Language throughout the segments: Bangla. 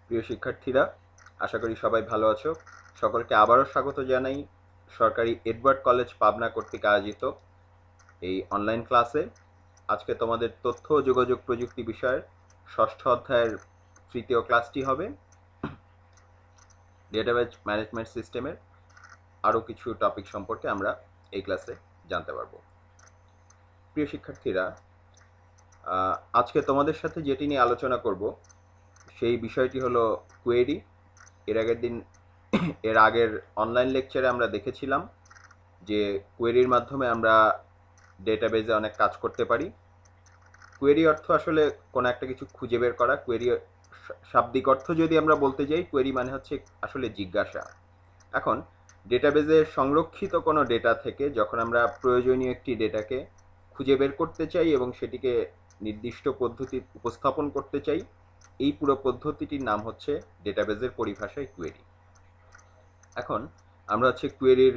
প্রিয় শিক্ষার্থীরা, আশা করি সবাই ভালো আছো। সকলকে আবারও স্বাগত জানাই সরকারি এডওয়ার্ড কলেজ পাবনা কর্তৃক আয়োজিত এই অনলাইন ক্লাসে। আজকে তোমাদের তথ্য ও যোগাযোগ প্রযুক্তি বিষয়ের ষষ্ঠ অধ্যায়ের তৃতীয় ক্লাসটি হবে। ডেটাবেজ ম্যানেজমেন্ট সিস্টেমের আরও কিছু টপিক সম্পর্কে আমরা এই ক্লাসে জানতে পারবো। প্রিয় শিক্ষার্থীরা, আজকে তোমাদের সাথে যেটি নিয়ে আলোচনা করব সেই বিষয়টি হলো কোয়েরি। এর আগের অনলাইন লেকচারে আমরা দেখেছিলাম যে কোয়েরির মাধ্যমে আমরা ডেটাবেজে অনেক কাজ করতে পারি। কোয়েরি অর্থ আসলে কোনো একটা কিছু খুঁজে বের করা। কোয়েরি শাব্দিক অর্থ যদি আমরা বলতে যাই, কোয়েরি মানে হচ্ছে আসলে জিজ্ঞাসা। এখন ডেটাবেজে সংরক্ষিত কোনো ডেটা থেকে যখন আমরা প্রয়োজনীয় একটি ডেটাকে খুঁজে বের করতে চাই এবং সেটিকে নির্দিষ্ট পদ্ধতি উপস্থাপন করতে চাই, এই পুরো পদ্ধতিটির নাম হচ্ছে ডেটাবেজের পরিভাষায় কোয়েরি। এখন আমরা হচ্ছে কোয়েরির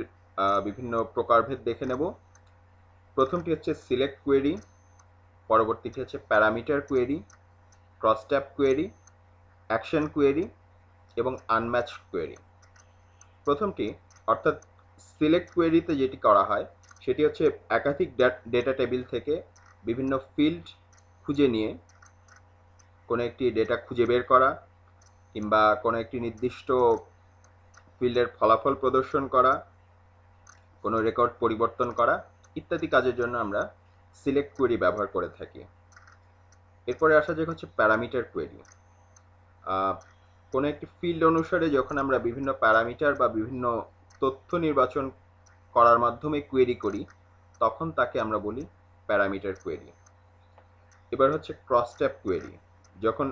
বিভিন্ন প্রকারভেদ দেখে নেব। প্রথমটি হচ্ছে সিলেক্ট কোয়েরি, পরবর্তীটি হচ্ছে parameter query, cross tab query, action query এবং আনম্যাচড কোয়েরি। প্রথমটি অর্থাৎ সিলেক্ট কোয়েরিতে যেটি করা হয় সেটি হচ্ছে একাধিক ডেটা টেবিল থেকে বিভিন্ন ফিল্ড খুঁজে নিয়ে কোনো একটি ডেটা খুঁজে বের করা কিংবা কোনো একটি নির্দিষ্ট ফিল্ডের ফলাফল প্রদর্শন করা, কোনো রেকর্ড পরিবর্তন করা ইত্যাদি কাজের জন্য আমরা সিলেক্ট কোয়েরি ব্যবহার করে থাকি। এরপরে আসা যাক হচ্ছে প্যারামিটার কোয়েরি। কোনো একটি ফিল্ড অনুসারে যখন আমরা বিভিন্ন প্যারামিটার বা বিভিন্ন তথ্য নির্বাচন করার মাধ্যমে কোয়েরি করি, তখন তাকে আমরা বলি প্যারামিটার কোয়েরি। এবার হচ্ছে ক্রস ট্যাব কোয়েরি। যখন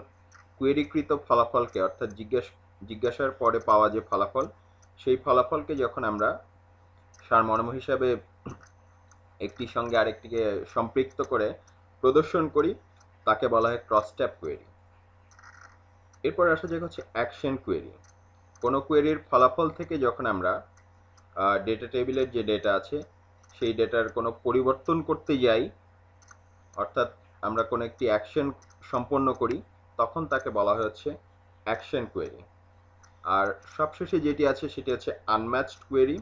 কোয়েরিকৃত ফলাফলকে অর্থাৎ জিজ্ঞাসার পরে পাওয়া যে ফলাফল, সেই ফলাফলকে যখন আমরা সারমর্ম হিসাবে একটির সঙ্গে আরেকটিকে সম্পৃক্ত করে প্রদর্শন করি, তাকে বলা হয় ক্রস ট্যাব কোয়েরি। এরপর আসা যাক হচ্ছে অ্যাকশন কোয়েরি। কোনো কোয়েরির ফলাফল থেকে যখন আমরা ডেটা টেবিলের যে ডেটা আছে সেই ডেটার কোনো পরিবর্তন করতে যাই, অর্থাৎ আমরা কোনো একটি অ্যাকশন সম্পন্ন করি, তখন তাকে বলা হচ্ছে অ্যাকশন কোয়েরি। আর সবশেষে যেটি আছে সেটি হচ্ছে আনম্যাচড কোয়েরি।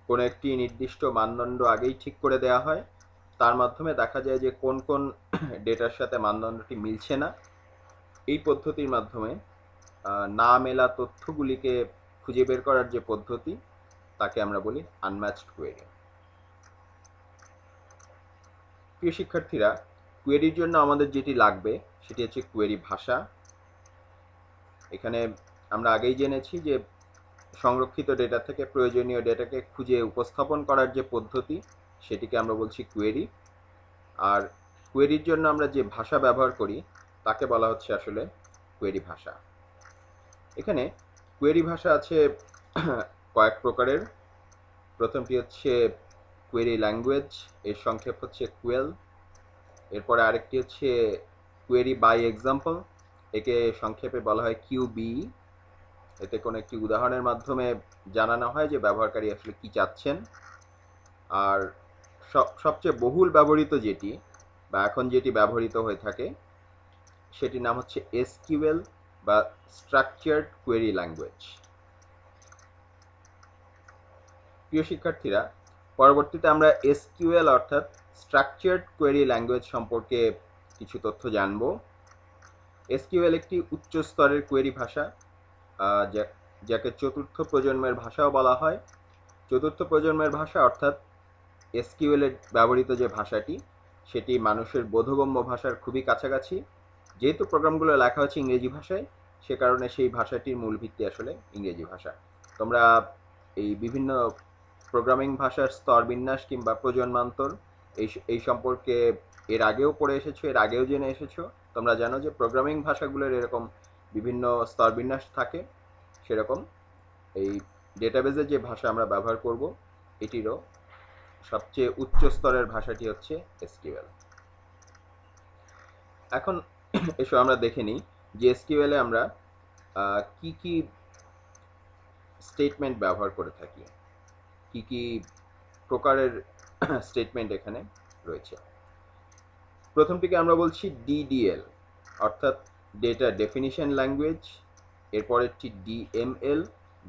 কোনো একটি নির্দিষ্ট মানদণ্ড আগেই ঠিক করে দেওয়া হয়, তার মাধ্যমে দেখা যায় যে কোন কোন ডেটার সাথে মানদণ্ডটি মিলছে না। এই পদ্ধতির মাধ্যমে না মেলা তথ্যগুলিকে খুঁজে বের করার যে পদ্ধতি, তাকে আমরা বলি আনম্যাচড কোয়েরি। প্রিয় শিক্ষার্থীরা, কোয়েরির জন্য আমাদের যেটি লাগবে সেটি হচ্ছে কোয়েরি ভাষা। এখানে আমরা আগেই জেনেছি যে সংরক্ষিত ডেটা থেকে প্রয়োজনীয় ডেটাকে খুঁজে উপস্থাপন করার যে পদ্ধতি, সেটিকে আমরা বলছি কোয়েরি। আর কোয়েরির জন্য আমরা যে ভাষা ব্যবহার করি তাকে বলা হচ্ছে আসলে কোয়েরি ভাষা। এখানে কোয়েরি ভাষা আছে কয়েক প্রকারের। প্রথমটি হচ্ছে কোয়েরি ল্যাঙ্গুয়েজ, এর সংক্ষেপ হচ্ছে কুয়েল। এরপরে আরেকটি হচ্ছে কোয়েরি বাই এক্সাম্পল, একে সংক্ষেপে বলা হয় কিউবি। এতে কোনো একটি উদাহরণের মাধ্যমে জানানো হয় যে ব্যবহারকারী আসলে কি চাচ্ছেন। আর সবচেয়ে বহুল ব্যবহৃত যেটি বা এখন যেটি ব্যবহৃত হয়ে থাকে সেটির নাম হচ্ছে এসকিউএল বা স্ট্রাকচার্ড কোয়েরি ল্যাঙ্গুয়েজ। প্রিয় শিক্ষার্থীরা, পরবর্তীতে আমরা এসকিউএল অর্থাৎ স্ট্রাকচার্ড কোয়েরি ল্যাঙ্গুয়েজ সম্পর্কে কিছু তথ্য জানব। এসকিউএল একটি উচ্চ স্তরের কোয়েরি ভাষা, যাকে চতুর্থ প্রজন্মের ভাষাও বলা হয়। চতুর্থ প্রজন্মের ভাষা অর্থাৎ এসকিউএলের ব্যবহৃত যে ভাষাটি, সেটি মানুষের বোধগম্য ভাষার খুবই কাছাকাছি। যেহেতু প্রোগ্রামগুলো লেখা হচ্ছে ইংরেজি ভাষায়, সে কারণে সেই ভাষাটির মূল ভিত্তি আসলে ইংরেজি ভাষা। তোমরা এই বিভিন্ন প্রোগ্রামিং ভাষার স্তরবিন্যাস কিংবা প্রজন্মান্তর এই সম্পর্কে এর আগেও পড়ে এসেছো, এর আগেও জেনে এসেছো। তোমরা জানো যে প্রোগ্রামিং ভাষাগুলোর এরকম বিভিন্ন স্তরবিন্যাস থাকে, সেরকম এই ডেটাবেজের যে ভাষা আমরা ব্যবহার করব এটিরও সবচেয়ে উচ্চ স্তরের ভাষাটি হচ্ছে এসকিউএল। এখন এসো আমরা দেখে নিই যে এসকিউএলে আমরা কি কি স্টেটমেন্ট ব্যবহার করে থাকি, কি কি প্রকারের স্টেটমেন্ট এখানে রয়েছে। প্রথমটিকে আমরা বলছি ডিডিএল অর্থাৎ ডেটা ডেফিনিশন ল্যাঙ্গুয়েজ। এরপরেরটি ডিএমএল,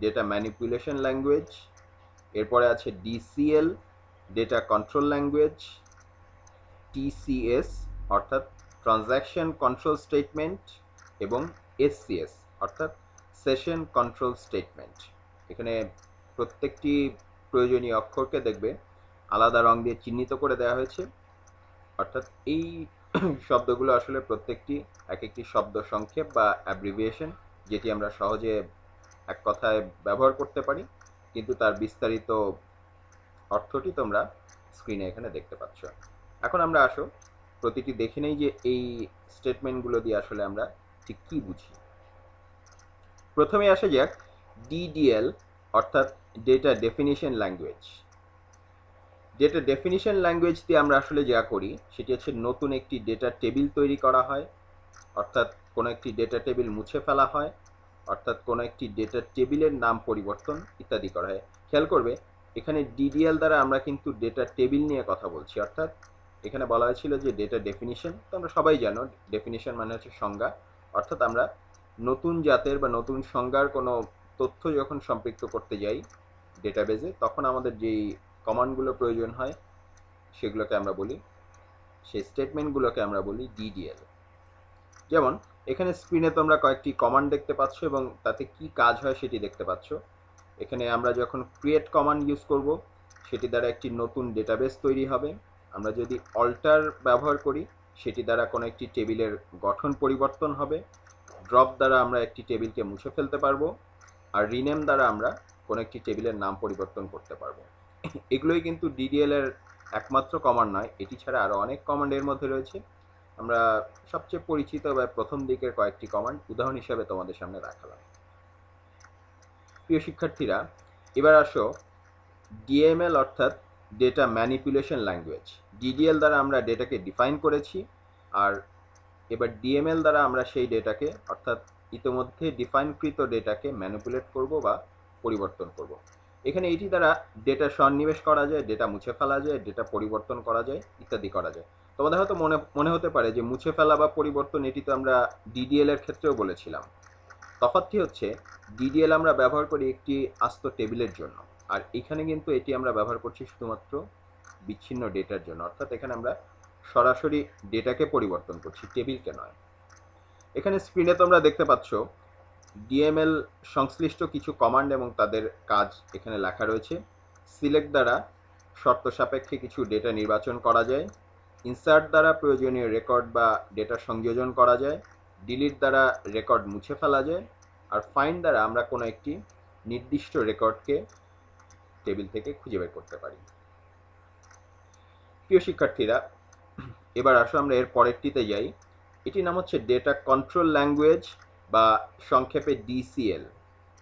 ডেটা ম্যানিপুলেশন ল্যাঙ্গুয়েজ। এরপরে আছে DCL, data control language. TCS অর্থাৎ ট্রানজ্যাকশন কন্ট্রোল স্টেটমেন্ট, এবং এসসিএস অর্থাৎ সেশন কন্ট্রোল স্টেটমেন্ট। এখানে প্রত্যেকটি প্রয়োজনীয় অক্ষরকে দেখবে আলাদা রং দিয়ে চিহ্নিত করে দেওয়া হয়েছে, অর্থাৎ এই শব্দগুলো আসলে প্রত্যেকটি এক একটি শব্দ সংক্ষেপ বা অ্যাব্রিভিয়েশন, যেটি আমরা সহজে এক কথায় ব্যবহার করতে পারি, কিন্তু তার বিস্তারিত অর্থটি তোমরা স্ক্রিনে এখানে দেখতে পাচ্ছ। এখন আমরা আসো প্রতিটি দেখে নেই যে এই স্টেটমেন্টগুলো দিয়ে আসলে আমরা ঠিক কী বুঝি। প্রথমে আসা যাক ডিডিএল অর্থাৎ data definition language. Data definition language দিয়ে আমরা আসলে যা করি সেটি হচ্ছে নতুন একটি ডেটা টেবিল তৈরি করা হয়, অর্থাৎ কোনো একটি ডেটা টেবিল মুছে ফেলা হয়, অর্থাৎ কোনো একটি ডেটা টেবিলের নাম পরিবর্তন ইত্যাদি করা হয়। খেয়াল করবে এখানে ডিডিএল দ্বারা আমরা কিন্তু ডেটা টেবিল নিয়ে কথা বলছি, অর্থাৎ এখানে বলা হয়েছিল যে ডেটা ডেফিনিশন, তো আমরা সবাই জানো ডেফিনিশন মানে হচ্ছে সংজ্ঞা, অর্থাৎ আমরা নতুন জাতের বা নতুন সংজ্ঞার কোনো তথ্য যখন সম্পৃক্ত করতে যাই ডেটাবেজে, তখন আমাদের যেই কমান্ডগুলো প্রয়োজন হয় সেগুলোকে আমরা বলি, সেই স্টেটমেন্টগুলোকে আমরা বলি ডিডিএল। যেমন এখানে স্ক্রিনে তোমরা কয়েকটি কমান্ড দেখতে পাচ্ছ এবং তাতে কি কাজ হয় সেটি দেখতে পাচ্ছ। এখানে আমরা যখন ক্রিয়েট কমান্ড ইউজ করব সেটি দ্বারা একটি নতুন ডেটাবেস তৈরি হবে। আমরা যদি অল্টার ব্যবহার করি সেটি দ্বারা কোনো একটি টেবিলের গঠন পরিবর্তন হবে। ড্রপ দ্বারা আমরা একটি টেবিলকে মুছে ফেলতে পারবো, আর রিনেম দ্বারা আমরা কোনো একটি টেবিলের নাম পরিবর্তন করতে পারবো। এগুলোই কিন্তু ডিডিএল এর একমাত্র কমান্ড নয়, এটি ছাড়া আরও অনেক কমান্ড এর মধ্যে রয়েছে। আমরা সবচেয়ে পরিচিত বা প্রথম দিকের কয়েকটি কমান্ড উদাহরণ হিসাবে তোমাদের সামনে রাখলাম। প্রিয় শিক্ষার্থীরা, এবার আসো ডিএমএল অর্থাৎ ডেটা ম্যানিপুলেশন ল্যাঙ্গুয়েজ। ডিডিএল দ্বারা আমরা ডেটাকে ডিফাইন করেছি, আর এবার ডিএমএল দ্বারা আমরা সেই ডেটাকে অর্থাৎ ইতিমধ্যে ডিফাইনকৃত ডেটাকে ম্যানিপুলেট করব বা পরিবর্তন করব। এখানে এটি দ্বারা ডেটা সন্নিবেশ করা যায়, ডেটা মুছে ফেলা যায়, ডেটা পরিবর্তন করা যায় ইত্যাদি করা যায়। তোমাদের হয়তো মনে হতে পারে যে মুছে ফেলা বা পরিবর্তন এটি তো আমরা ডিডিএল এর ক্ষেত্রেও বলেছিলাম। তফাৎটি হচ্ছে ডিডিএল আমরা ব্যবহার করি একটি আস্ত টেবিলের জন্য, আর এখানে কিন্তু এটি আমরা ব্যবহার করছি শুধুমাত্র বিচ্ছিন্ন ডেটার জন্য, অর্থাৎ এখানে আমরা সরাসরি ডেটাকে পরিবর্তন করছি, টেবিলকে নয়। এখানে স্ক্রিনে তোমরা দেখতে পাচ্ছ ডিএমএল সংশ্লিষ্ট কিছু কমান্ড এবং তাদের কাজ এখানে লেখা রয়েছে। সিলেক্ট দ্বারা শর্ত সাপেক্ষে কিছু ডেটা নির্বাচন করা যায়, ইনসার্ট দ্বারা প্রয়োজনীয় রেকর্ড বা ডেটা সংযোজন করা যায়, ডিলিট দ্বারা রেকর্ড মুছে ফেলা যায়, আর ফাইন্ড দ্বারা আমরা কোনো একটি নির্দিষ্ট রেকর্ডকে টেবিল থেকে খুঁজে বের করতে পারি। প্রিয় শিক্ষার্থীরা, এবার আসো আমরা এর পরেরটিতে যাই। এটির নাম হচ্ছে ডেটা কন্ট্রোল ল্যাঙ্গুয়েজ বা সংক্ষেপে ডিসিএল।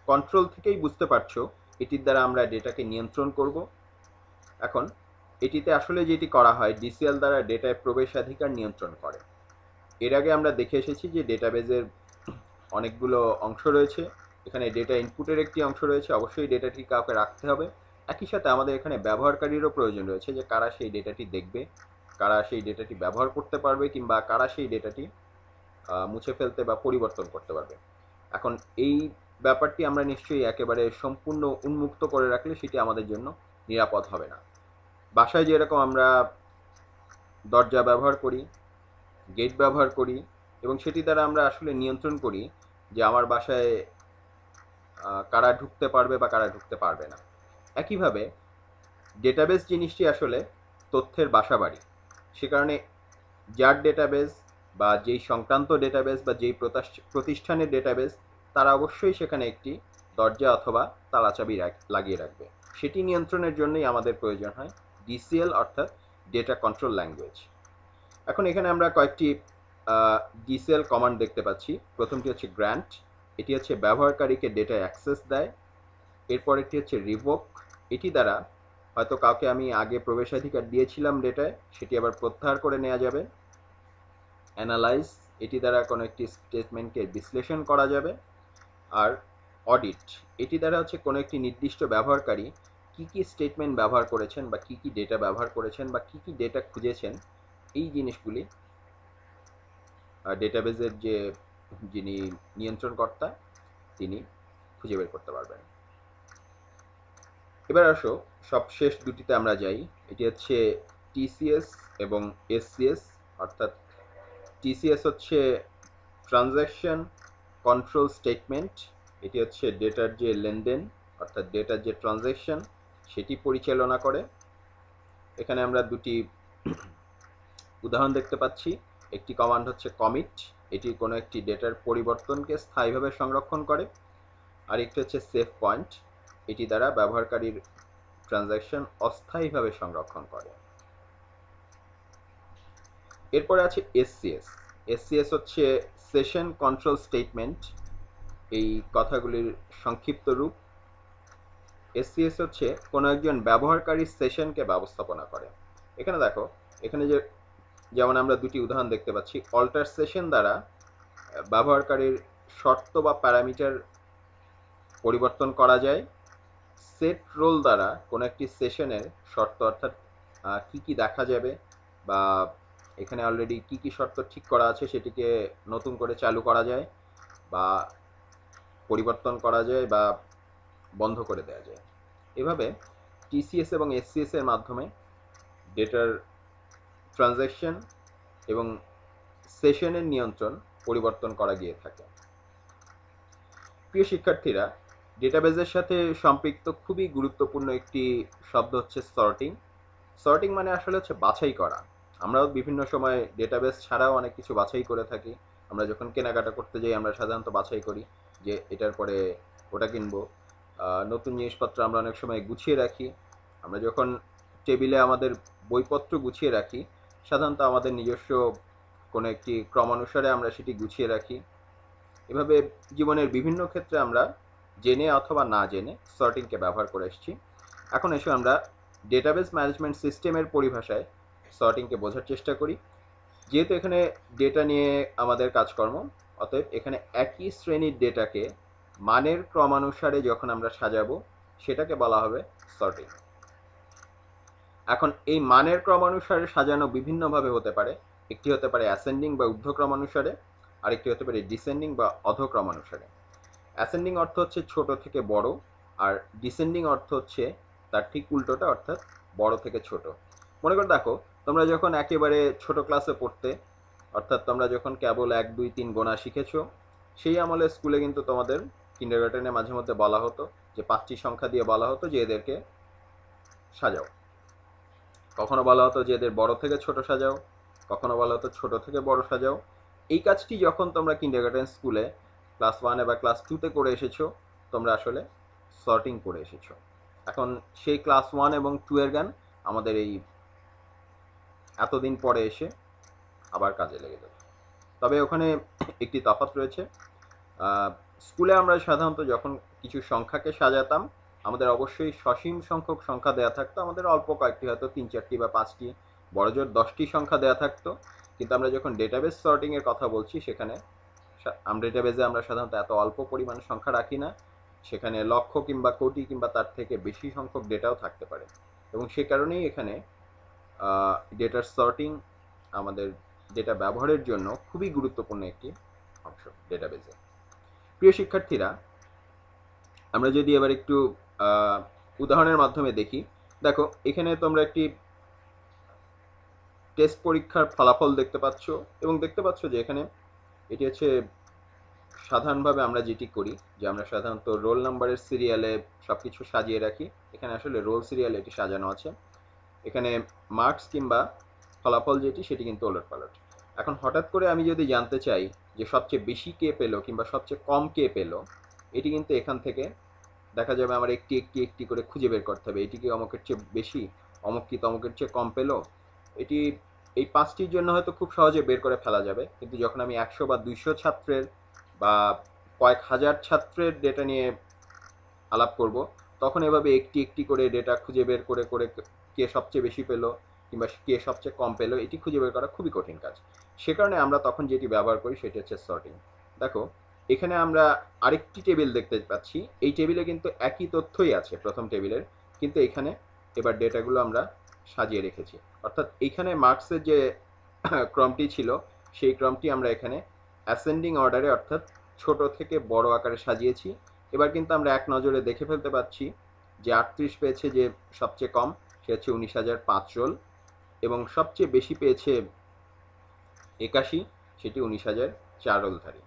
কন্ট্রোল থেকেই বুঝতে পারছো এটির দ্বারা আমরা ডেটাকে নিয়ন্ত্রণ করব। এখন এটিতে আসলে যেটি করা হয় ডিসিএল দ্বারা ডেটায় প্রবেশাধিকার নিয়ন্ত্রণ করে। এর আগে আমরা দেখে এসেছি যে ডেটাবেজের অনেকগুলো অংশ রয়েছে, এখানে ডেটা ইনপুটের একটি অংশ রয়েছে, অবশ্যই ডেটাটি কাউকে রাখতে হবে। একই সাথে আমাদের এখানে ব্যবহারকারীরও প্রয়োজন রয়েছে, যে কারা সেই ডেটাটি দেখবে, কারা সেই ডেটাটি ব্যবহার করতে পারবে, কিংবা কারা সেই ডেটাটি মুছে ফেলতে বা পরিবর্তন করতে পারবে। এখন এই ব্যাপারটি আমরা নিশ্চয়ই একেবারে সম্পূর্ণ উন্মুক্ত করে রাখলে সেটি আমাদের জন্য নিরাপদ হবে না। বাসায় যেরকম আমরা দরজা ব্যবহার করি, গেট ব্যবহার করি, এবং সেটি দ্বারা আমরা আসলে নিয়ন্ত্রণ করি যে আমার বাসায় কারা ঢুকতে পারবে বা কারা ঢুকতে পারবে না। একইভাবে ডেটাবেস জিনিসটি আসলে তথ্যের বাসাবাড়ি, সে কারণে যার ডেটাবেস বা যেই সংক্রান্ত ডেটাবেস বা যেই প্রতিষ্ঠানের ডেটাবেস, তারা অবশ্যই সেখানে একটি দরজা অথবা তালাচাবি লাগিয়ে রাখবে। সেটি নিয়ন্ত্রণের জন্যই আমাদের প্রয়োজন হয় ডিসিএল অর্থাৎ ডেটা কন্ট্রোল ল্যাঙ্গুয়েজ। এখন এখানে আমরা কয়েকটি ডিসিএল কমান্ড দেখতে পাচ্ছি। প্রথমটি হচ্ছে গ্র্যান্ট, এটি হচ্ছে ব্যবহারকারীকে ডেটা অ্যাক্সেস দেয়। এরপরেরটি হচ্ছে রিভোক, এটি দ্বারা হয়তো কাউকে আমি আগে প্রবেশাধিকার দিয়েছিলাম ডেটায়, সেটি আবার প্রত্যাহার করে নেওয়া যাবে। অ্যানালাইজ, এটি দ্বারা কোনো একটি স্টেটমেন্টকে বিশ্লেষণ করা যাবে। আর অডিট, এটি দ্বারা হচ্ছে কোনো একটি নির্দিষ্ট ব্যবহারকারী কী কী স্টেটমেন্ট ব্যবহার করেছেন বা কী কী ডেটা ব্যবহার করেছেন বা কী কী ডেটা খুঁজেছেন, এই জিনিসগুলি ডেটাবেজের যিনি নিয়ন্ত্রণকর্তা তিনি খুঁজে বের করতে পারবেন। এবার আসো সবশেষ দুটিতে আমরা যাই। এটি হচ্ছে টিসিএস এবং এসসিএস। অর্থাৎ টিসিএস হচ্ছে ট্রানজ্যাকশন কন্ট্রোল স্টেটমেন্ট। এটি হচ্ছে ডেটার যে লেনদেন অর্থাৎ ডেটার যে ট্রানজ্যাকশন সেটি পরিচালনা করে। এখানে আমরা দুটি উদাহরণ দেখতে পাচ্ছি। একটি কমান্ড হচ্ছে কমিট, এটি কোনো একটি ডেটার পরিবর্তনকে স্থায়ীভাবে সংরক্ষণ করে। আর একটি হচ্ছে সেভ পয়েন্ট, এটি দ্বারা ব্যবহারকারীর ট্রানজ্যাকশন অস্থায়ীভাবে সংরক্ষণ করে। এরপরে আছে এসসিএস। এসসিএস হচ্ছে সেশন কন্ট্রোল স্টেটমেন্ট, এই কথাগুলির সংক্ষিপ্ত রূপ। এসসিএস হচ্ছে কোনো একজন ব্যবহারকারীর সেশনকে ব্যবস্থাপনা করে। এখানে দেখো, এখানে যেমন আমরা দুটি উদাহরণ দেখতে পাচ্ছি। অল্টার সেশন দ্বারা ব্যবহারকারীর শর্ত বা প্যারামিটার পরিবর্তন করা যায়। সেট রোল দ্বারা কোনো একটি সেশনের শর্ত অর্থাৎ কি কি দেখা যাবে বা এখানে অলরেডি কি কি শর্ত ঠিক করা আছে সেটিকে নতুন করে চালু করা যায় বা পরিবর্তন করা যায় বা বন্ধ করে দেওয়া যায়। এভাবে টিসিএস এবং এসসিএস এর মাধ্যমে ডেটার ট্রানজ্যাকশন এবং সেশনের নিয়ন্ত্রণ পরিবর্তন করা গিয়ে থাকে। প্রিয় শিক্ষার্থীরা, ডেটাবেজের সাথে সম্পৃক্ত খুবই গুরুত্বপূর্ণ একটি শব্দ হচ্ছে সর্টিং। সর্টিং মানে আসলে হচ্ছে বাছাই করা। আমরাও বিভিন্ন সময় ডেটাবেস ছাড়াও অনেক কিছু বাছাই করে থাকি। আমরা যখন কেনাকাটা করতে যাই আমরা সাধারণত বাছাই করি যে এটার পরে ওটা কিনবো। নতুন জিনিসপত্র আমরা অনেক সময় গুছিয়ে রাখি। আমরা যখন টেবিলে আমাদের বইপত্র গুছিয়ে রাখি সাধারণত আমাদের নিজস্ব কোনো একটি ক্রমানুসারে আমরা সেটি গুছিয়ে রাখি। এভাবে জীবনের বিভিন্ন ক্ষেত্রে আমরা জেনে অথবা না জেনে সর্টিংকে ব্যবহার করে এসেছি। এখন এসে আমরা ডেটাবেস ম্যানেজমেন্ট সিস্টেমের পরিভাষায় সর্টিংকে বোঝার চেষ্টা করি। যেহেতু এখানে ডেটা নিয়ে আমাদের কাজকর্ম, অতএব এখানে একই শ্রেণীর ডেটাকে মানের ক্রমানুসারে যখন আমরা সাজাবো সেটাকে বলা হবে সর্টিং। এখন এই মানের ক্রমানুসারে সাজানো বিভিন্নভাবে হতে পারে। একটি হতে পারে অ্যাসেন্ডিং বা ঊর্ধ্বক্রমানুসারে, আরেকটি হতে পারে ডিসেন্ডিং বা অধক্রমানুসারে। অ্যাসেন্ডিং অর্থ হচ্ছে ছোট থেকে বড়, আর ডিসেন্ডিং অর্থ হচ্ছে তার ঠিক উল্টোটা অর্থাৎ বড় থেকে ছোট। মনে করে দেখো, তোমরা যখন একেবারে ছোট ক্লাসে পড়তে অর্থাৎ তোমরা যখন কেবল 1 2 3 গোনা শিখেছো, সেই আমলে স্কুলে কিন্তু তোমাদের কিন্ডারগার্টেনে মাঝে মধ্যে বলা হতো যে 5টি সংখ্যা দিয়ে বলা হতো যে এদেরকে সাজাও। কখনো বলা হতো যে এদের বড় থেকে ছোট সাজাও, কখনো বলা হতো ছোট থেকে বড় সাজাও। এই কাজটি যখন তোমরা কিন্ডারগার্টেন স্কুলে ক্লাস 1 বা ক্লাস 2তে করে এসেছো তোমরা আসলে সর্টিং করে এসেছো। এখন সেই ক্লাস 1 এবং 2 এর জ্ঞান আমাদের এই এতদিন পরে এসে আবার কাজে লেগে যাবে। তবে ওখানে একটি তফাৎ রয়েছে। স্কুলে আমরা সাধারণত যখন কিছু সংখ্যাকে সাজাতাম আমাদের অবশ্যই সসীম সংখ্যক সংখ্যা দেওয়া থাকতো। আমাদের অল্প কয়েকটি হয়তো 3 4টি বা 5টি, বড়জোর 10টি সংখ্যা দেওয়া থাকতো। কিন্তু আমরা যখন ডেটাবেস সর্টিংয়ের কথা বলছি সেখানে ডেটাবেসে আমরা সাধারণত এত অল্প পরিমাণ সংখ্যা রাখি না। সেখানে লক্ষ কিংবা কোটি কিংবা তার থেকে বেশি সংখ্যক ডেটাও থাকতে পারে এবং সে কারণেই এখানে ডেটার সর্টিং আমাদের ডেটা ব্যবহারের জন্য খুবই গুরুত্বপূর্ণ একটি অংশ ডেটাবেসে। প্রিয় শিক্ষার্থীরা, আমরা যদি এবার একটু উদাহরণের মাধ্যমে দেখি। দেখো, এখানে তোমরা একটি টেস্ট পরীক্ষার ফলাফল দেখতে পাচ্ছ এবং দেখতে পাচ্ছ যে এখানে এটি হচ্ছে সাধারণভাবে আমরা যেটি করি যে আমরা সাধারণত রোল নাম্বারের সিরিয়ালে সব কিছু সাজিয়ে রাখি। এখানে আসলে রোল সিরিয়ালে এটি সাজানো আছে। এখানে মার্কস কিংবা ফলাফল যেটি সেটি কিন্তু ওলটপালট। এখন হঠাৎ করে আমি যদি জানতে চাই যে সবচেয়ে বেশি কে পেলো কিংবা সবচেয়ে কম কে পেলো, এটি কিন্তু এখান থেকে দেখা যাবে আমার একটি একটি একটি করে খুঁজে বের করতে হবে। এটি কি অমুকের চেয়ে বেশি, অমুক কি তমুকের চেয়ে কম পেলো। এটি এই 5টির জন্য হয়তো খুব সহজে বের করে ফেলা যাবে, কিন্তু যখন আমি 100 বা 200 ছাত্রের বা কয়েক হাজার ছাত্রের ডেটা নিয়ে আলাপ করব তখন এভাবে একটি একটি করে ডেটা খুঁজে বের করে করে কে সবচেয়ে বেশি পেলো কিংবা কে সবচেয়ে কম পেলো এটি খুঁজে বের করা খুবই কঠিন কাজ। সে কারণে আমরা তখন যেটি ব্যবহার করি সেটি হচ্ছে সর্টিং। দেখো, এখানে আমরা আরেকটি টেবিল দেখতে পাচ্ছি। এই টেবিলে কিন্তু একই তথ্যই আছে প্রথম টেবিলের, কিন্তু এখানে এবার ডেটাগুলো আমরা সাজিয়ে রেখেছি। অর্থাৎ এখানে মার্কসের যে ক্রমটি ছিল সেই ক্রমটি আমরা এখানে অ্যাসেন্ডিং অর্ডারে অর্থাৎ ছোট থেকে বড় আকারে সাজিয়েছি। এবার কিন্তু আমরা এক নজরে দেখে ফেলতে পাচ্ছি যে 38 পেয়েছে যে সবচেয়ে কম, সে হচ্ছে 19,005 রোল, এবং সবচেয়ে বেশি পেয়েছে 81, সেটি 19,004 রোলধারী।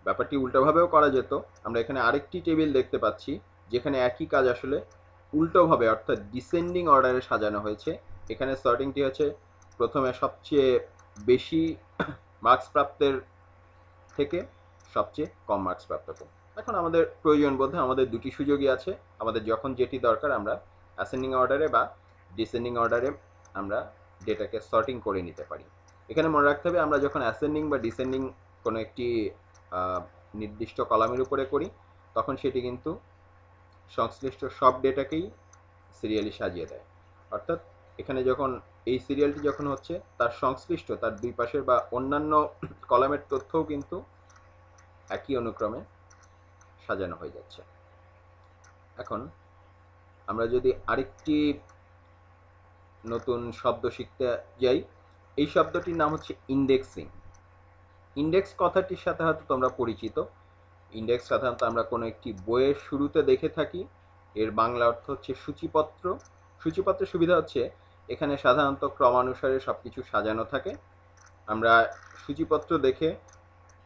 ব্যাপারটি উল্টোভাবেও করা যেত। আমরা এখানে আরেকটি টেবিল দেখতে পাচ্ছি যেখানে একই কাজ আসলে উল্টোভাবে অর্থাৎ ডিসেন্ডিং অর্ডারে সাজানো হয়েছে। এখানে সর্টিংটি হচ্ছে প্রথমে সবচেয়ে বেশি মার্কস প্রাপ্তের থেকে সবচেয়ে কম মার্কস প্রাপ্ত। এখন আমাদের প্রয়োজন বোধে আমাদের দুটি সুযোগই আছে, আমাদের যখন যেটি দরকার আমরা অ্যাসেন্ডিং অর্ডারে বা ডিসেন্ডিং অর্ডারে আমরা ডেটাকে সর্টিং করে নিতে পারি। এখানে মনে রাখতে হবে আমরা যখন অ্যাসেন্ডিং বা ডিসেন্ডিং কোনো একটি নির্দিষ্ট কলামের উপরে করি তখন সেটি কিন্তু সংশ্লিষ্ট সব ডেটাকেই সিরিয়ালি সাজিয়ে দেয়। অর্থাৎ এখানে যখন এই সিরিয়ালটি যখন হচ্ছে তার সংশ্লিষ্ট তার দুই পাশের বা অন্যান্য কলামের তথ্যও কিন্তু একই অনুক্রমে সাজানো হয়ে যাচ্ছে। এখন আমরা যদি আরেকটি নতুন শব্দ শিখতে যাই, এই শব্দটির নাম হচ্ছে ইন্ডেক্সিং। ইন্ডেক্স কথাটির সাথে হয়তো তোমরা পরিচিত। ইন্ডেক্স সাধারণত আমরা কোনো একটি বইয়ের শুরুতে দেখে থাকি। এর বাংলা অর্থ হচ্ছে সূচিপত্র। সূচিপত্রের সুবিধা হচ্ছে এখানে সাধারণত ক্রমানুসারে সব কিছু সাজানো থাকে। আমরা সূচিপত্র দেখে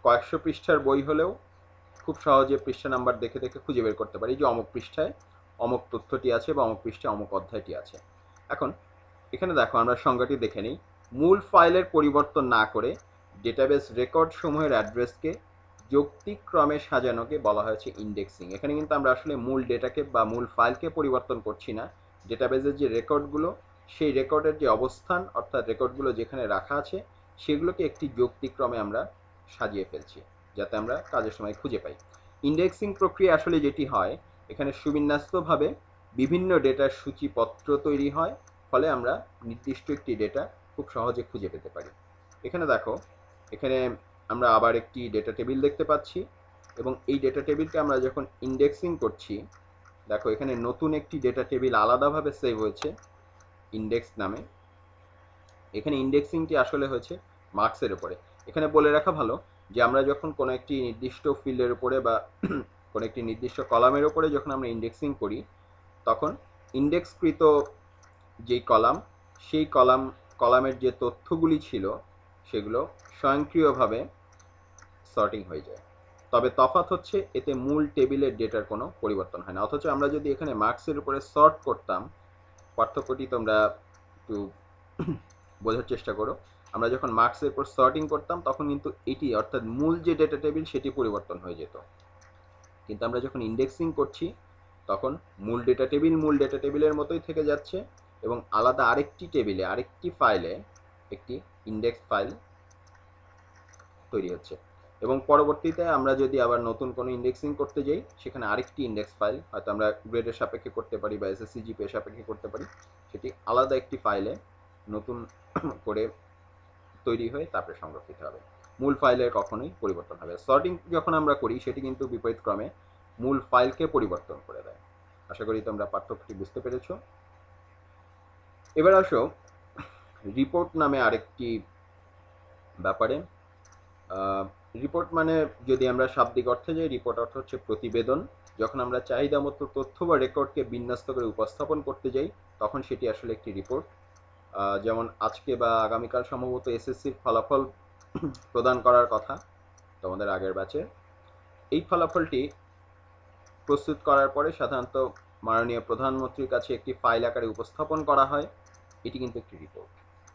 কয়েকশো পৃষ্ঠার বই হলেও খুব সহজে পৃষ্ঠা নাম্বার দেখে দেখে খুঁজে বের করতে পারি যে অমুক পৃষ্ঠায় অমুক তথ্যটি আছে বা অমুক পৃষ্ঠায় অমুক অধ্যায়টি আছে। এখন এখানে দেখো আমরা সংজ্ঞাটি দেখে নিই। মূল ফাইলের পরিবর্তন না করে ডেটাবেস রেকর্ড সমূহের অ্যাড্রেসকে যৌক্তিক ক্রমে সাজানোকে বলা হয়েছে ইন্ডেক্সিং। এখানে কিন্তু আমরা আসলে মূল ডেটাকে বা মূল ফাইলকে পরিবর্তন করছি না, ডেটাবেসের যে রেকর্ডগুলো সেই রেকর্ডের যে অবস্থান অর্থাৎ রেকর্ডগুলো যেখানে রাখা আছে সেগুলোকে একটি যৌক্তিক ক্রমে আমরা সাজিয়ে ফেলছি যাতে আমরা কাজের সময় খুঁজে পাই। ইন্ডেক্সিং প্রক্রিয়া আসলে যেটি হয় এখানে সুবিন্যস্তভাবে বিভিন্ন ডেটার সূচিপত্র তৈরি হয়, ফলে আমরা নির্দিষ্ট একটি ডেটা খুব সহজে খুঁজে পেতে পারি। এখানে দেখো, এখানে আমরা আবার একটি ডেটা টেবিল দেখতে পাচ্ছি এবং এই ডেটা টেবিলকে আমরা যখন ইন্ডেক্সিং করছি, দেখো এখানে নতুন একটি ডেটা টেবিল আলাদাভাবে সেভ হয়েছে ইন্ডেক্স নামে। এখানে ইন্ডেক্সিংটি আসলে হয়েছে মার্কসের উপরে। এখানে বলে রাখা ভালো যে আমরা যখন কোনো একটি নির্দিষ্ট ফিল্ডের উপরে বা কোনো একটি নির্দিষ্ট কলামের উপরে যখন আমরা ইন্ডেক্সিং করি তখন ইন্ডেক্সকৃত যেই কলাম সেই কলামের যে তথ্যগুলি ছিল সেগুলো স্বয়ংক্রিয়ভাবে সর্টিং হয়ে যায়। তবে তফাৎ হচ্ছে এতে মূল টেবিলের ডেটার কোনো পরিবর্তন হয় না। অথচ আমরা যদি এখানে মার্কসের উপরে সর্ট করতাম, পার্থক্যটি তোমরা একটু বোঝার চেষ্টা করো। আমরা যখন মার্কসের উপর সর্টিং করতাম তখন কিন্তু এটি অর্থাৎ মূল যে ডেটা টেবিল সেটি পরিবর্তন হয়ে যেত, কিন্তু আমরা যখন ইন্ডেক্সিং করছি তখন মূল ডেটা টেবিলের মতোই থেকে যাচ্ছে এবং আলাদা আরেকটি টেবিলে আরেকটি ফাইলে একটি ইন্ডেক্স ফাইল তৈরি হচ্ছে এবং পরবর্তীতে আমরা যদি আবার নতুন কোনো ইন্ডেক্সিং করতে যাই সেখানে আরেকটি ইন্ডেক্স ফাইল হয়তো আমরা গ্রেডের সাপেক্ষে করতে পারি বা এসএসসি জিপিএর সাপেক্ষে করতে পারি, সেটি আলাদা একটি ফাইলে নতুন করে তৈরি হয়ে তারপরে সংরক্ষিত হবে। মূল ফাইলের কখনোই পরিবর্তন হবে। সর্টিং যখন আমরা করি সেটি কিন্তু বিপরীত ক্রমে মূল ফাইলকে পরিবর্তন করে দেয়। আশা করি তোমরা পার্থক্যটি বুঝতে পেরেছ। এবার আসো রিপোর্ট নামে আরেকটি ব্যাপারে। রিপোর্ট মানে যদি আমরা শাব্দিক অর্থে যাই, রিপোর্ট অর্থ হচ্ছে প্রতিবেদন। যখন আমরা চাহিদা মতো তথ্য বা রেকর্ডকে বিন্যস্ত করে উপস্থাপন করতে যাই তখন সেটি আসলে একটি রিপোর্ট। যেমন আজকে বা আগামীকাল সম্ভবত এসএসসির ফলাফল প্রদান করার কথা তোমাদের আগের ব্যাচে। এই ফলাফলটি প্রস্তুত করার পরে সাধারণত মাননীয় প্রধানমন্ত্রীর কাছে একটি ফাইল আকারে উপস্থাপন করা হয়, এটি কিন্তু একটি রিপোর্ট।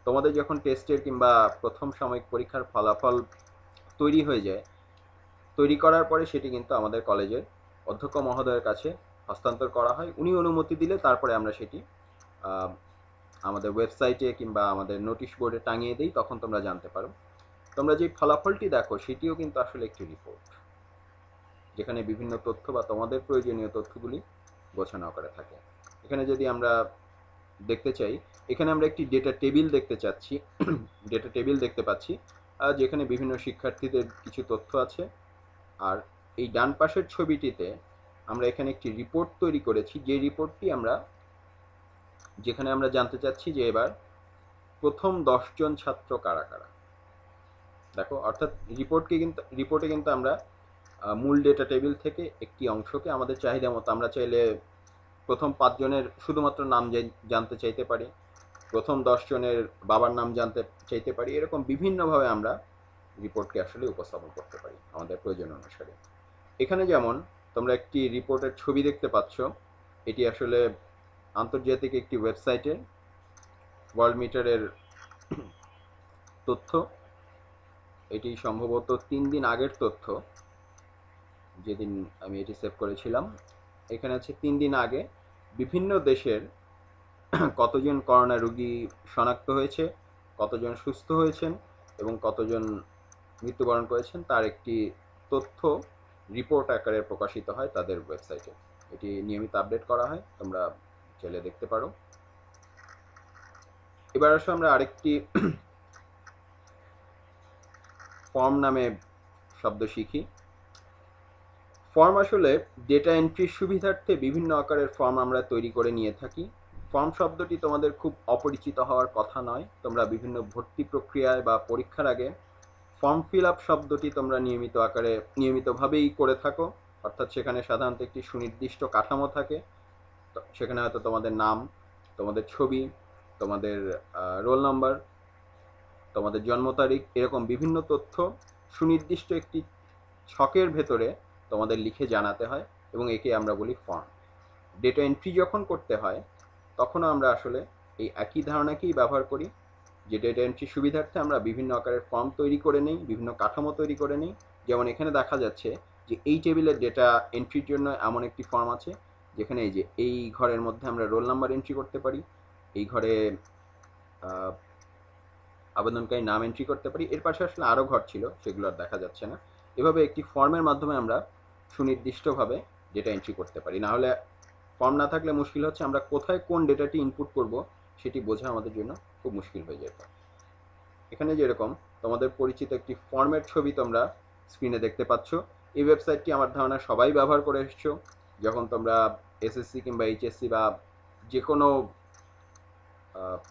তোমাদের যখন টেস্টের কিংবা প্রথম সাময়িক পরীক্ষার ফলাফল তৈরি হয়ে যায়, তৈরি করার পরে সেটি কিন্তু আমাদের কলেজের অধ্যক্ষ মহোদয়ের কাছে হস্তান্তর করা হয়। উনি অনুমতি দিলে তারপরে আমরা সেটি আমাদের ওয়েবসাইটে কিংবা আমাদের নোটিশ বোর্ডে টাঙিয়ে দিই, তখন তোমরা জানতে পারো। তোমরা যে ফলাফলটি দেখো সেটিও কিন্তু আসলে একটি রিপোর্ট, যেখানে বিভিন্ন তথ্য বা তোমাদের প্রয়োজনীয় তথ্যগুলি গোছানো করে থাকে। এখানে যদি আমরা দেখতে চাই, এখানে আমরা একটি ডেটা টেবিল দেখতে পাচ্ছি যেখানে বিভিন্ন শিক্ষার্থীদের কিছু তথ্য আছে। আর এই ডান পাশের ছবিটিতে আমরা এখানে একটি রিপোর্ট তৈরি করেছি, যে রিপোর্টটি যেখানে আমরা জানতে চাচ্ছি যে এবার প্রথম 10 জন ছাত্র কারা কারা। দেখো, অর্থাৎ রিপোর্টে কিন্তু আমরা মূল ডেটা টেবিল থেকে একটি অংশকে আমাদের চাহিদা মতো আমরা চাইলে প্রথম 5 জনের শুধুমাত্র নাম জানতে চাইতে পারি, প্রথম 10 জনের বাবার নাম জানতে চাইতে পারি। এরকম বিভিন্নভাবে আমরা রিপোর্টকে আসলে উপস্থাপন করতে পারি আমাদের প্রয়োজন অনুসারে। এখানে যেমন তোমরা একটি রিপোর্টের ছবি দেখতে পাচ্ছ, এটি আসলে আন্তর্জাতিক একটি ওয়েবসাইটের ওয়ার্ল্ড মিটারের তথ্য। এটি সম্ভবত 3 দিন আগের তথ্য, যেদিন আমি এটি সেভ করেছিলাম। এখানে আছে 3 দিন আগে বিভিন্ন দেশের কতজন করোনা রোগী শনাক্ত হয়েছে, কতজন সুস্থ হয়েছেন এবং কতজন মৃত্যুবরণ করেছেন তার একটি তথ্য রিপোর্ট আকারে প্রকাশিত হয় তাদের ওয়েবসাইটে। এটি নিয়মিত আপডেট করা হয়, তোমরা চাইলে দেখতে পারো। এবার আসলে আমরা আরেকটি ফর্ম নামে শব্দ শিখি। ফর্ম আসলে ডেটা এন্ট্রির সুবিধার্থে বিভিন্ন আকারের ফর্ম আমরা তৈরি করে নিয়ে থাকি। ফর্ম শব্দটি তোমাদের খুব অপরিচিত হওয়ার কথা নয়। তোমরা বিভিন্ন ভর্তি প্রক্রিয়ায় বা পরীক্ষার আগে ফর্ম ফিল আপ শব্দটি তোমরা নিয়মিতভাবেই করে থাকো। অর্থাৎ সেখানে সাধারণত একটি সুনির্দিষ্ট কাঠামো থাকে, সেখানে হয়তো তোমাদের নাম, তোমাদের ছবি, তোমাদের রোল নাম্বার, তোমাদের জন্ম তারিখ, এরকম বিভিন্ন তথ্য সুনির্দিষ্ট একটি ছকের ভেতরে তোমাদের লিখে জানাতে হয় এবং একে আমরা বলি ফর্ম। ডেটা এন্ট্রি যখন করতে হয় তখনও আমরা আসলে এই একই ধারণাকেই ব্যবহার করি, যে ডেটা এন্ট্রির সুবিধার্থে আমরা বিভিন্ন আকারের ফর্ম তৈরি করে নিই, বিভিন্ন কাঠামো তৈরি করে নিই। যেমন এখানে দেখা যাচ্ছে যে এই টেবিলের ডেটা এন্ট্রির জন্য এমন একটি ফর্ম আছে, যেখানে এই যে এই ঘরের মধ্যে আমরা রোল নাম্বার এন্ট্রি করতে পারি, এই ঘরে আবেদনকারী নাম এন্ট্রি করতে পারি। এর পাশে আসলে আরও ঘর ছিল, সেগুলো আর দেখা যাচ্ছে না। এভাবে একটি ফর্মের মাধ্যমে আমরা সুনির্দিষ্টভাবে ডেটা এন্ট্রি করতে পারি। না হলে ফর্ম না থাকলে মুশকিল হচ্ছে আমরা কোথায় কোন ডেটাটি ইনপুট করব সেটি বোঝা আমাদের জন্য খুব মুশকিল হয়ে যেত। এখানে যেরকম তোমাদের পরিচিত একটি ফর্মের ছবি তোমরা স্ক্রিনে দেখতে পাচ্ছ। এই ওয়েবসাইটটি আমার ধারণা সবাই ব্যবহার করে এসছো যখন তোমরা এসএসসি কিংবা এইচএসসি বা যে কোনো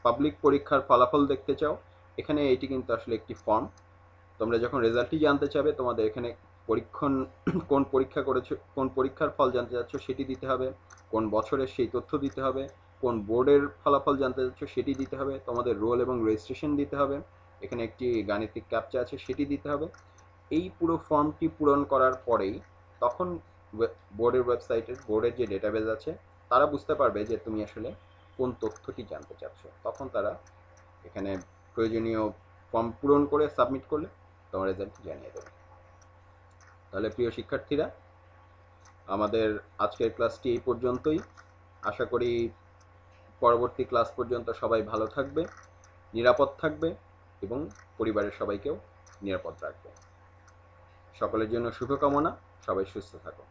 পাবলিক পরীক্ষার ফলাফল দেখতে চাও। এখানে এটি কিন্তু আসলে একটি ফর্ম। তোমরা যখন রেজাল্টটি জানতে চাবে, তোমাদের এখানে কোন পরীক্ষা করেছো, কোন পরীক্ষার ফল জানতে চাচ্ছ সেটি দিতে হবে, কোন বছরের সেই তথ্য দিতে হবে, কোন বোর্ডের ফলাফল জানতে চাচ্ছ সেটি দিতে হবে, তোমাদের রোল এবং রেজিস্ট্রেশন দিতে হবে, এখানে একটি গাণিতিক ক্যাপচা আছে সেটি দিতে হবে। এই পুরো ফর্মটি পূরণ করার পরেই তখন বোর্ডের যে ডেটাবেজ আছে তারা বুঝতে পারবে যে তুমি আসলে কোন তথ্যটি জানতে চাচ্ছ। তখন তারা এখানে প্রয়োজনীয় ফর্ম পূরণ করে সাবমিট করলে তোমার রেজাল্ট জানিয়ে দেবে। তাহলে প্রিয় শিক্ষার্থীরা, আমাদের আজকের ক্লাসটি এই পর্যন্তই। আশা করি পরবর্তী ক্লাস পর্যন্ত সবাই ভালো থাকবে, নিরাপদ থাকবে এবং পরিবারের সবাইকেও নিরাপদ রাখবে। সকলের জন্য শুভকামনা, সবাই সুস্থ থাকো।